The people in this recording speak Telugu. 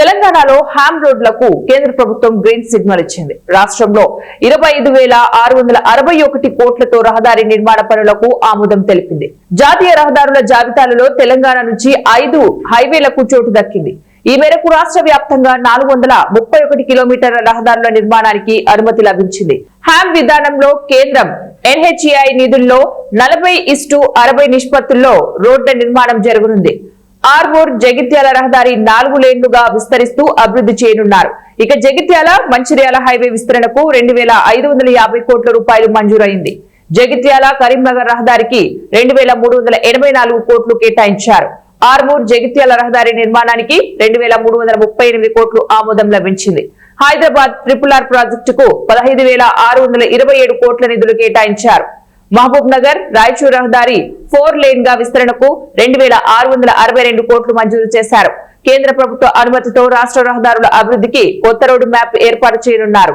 తెలంగాణలో హామ్ రోడ్లకు కేంద్ర ప్రభుత్వం గ్రీన్ సిగ్నల్ ఇచ్చింది. రాష్ట్రంలో 25,661 కోట్లతో రహదారి నిర్మాణ పనులకు ఆమోదం తెలిపింది. జాతీయ రహదారుల జాబితాలలో తెలంగాణ నుంచి 5 హైవేలకు చోటు దక్కింది. ఈ మేరకు రాష్ట్ర వ్యాప్తంగా 431 కిలోమీటర్ల రహదారుల నిర్మాణానికి అనుమతి లభించింది. హామ్ విధానంలో కేంద్రం NHAI నిధుల్లో 40:60 నిష్పత్తుల్లో రోడ్ల నిర్మాణం జరగనుంది. ఆర్మూర్ జగిత్యాల రహదారి 4 లేన్లుగా విస్తరిస్తూ అభివృద్ధి చేయనున్నారు. ఇక జగిత్యాల మంచిర్యాల హైవే విస్తరణకు 2,550 కోట్ల రూపాయలు మంజూరైంది. జగిత్యాల కరీంనగర్ రహదారికి 2,384 కోట్లు కేటాయించారు. ఆర్మూర్ జగిత్యాల రహదారి నిర్మాణానికి 2,338 కోట్లు ఆమోదం లభించింది. హైదరాబాద్ RRR ప్రాజెక్టుకు 15,627 కోట్ల నిధులు కేటాయించారు. మహబూబ్ నగర్ రాయచూర్ రహదారి 4 లేన్ గా విస్తరణకు 2,662 కోట్లు మంజూరు చేశారు. కేంద్ర ప్రభుత్వ అనుమతితో రాష్ట్ర రహదారుల అభివృద్ధికి కొత్త రోడ్డు మ్యాప్ ఏర్పాటు చేయనున్నారు.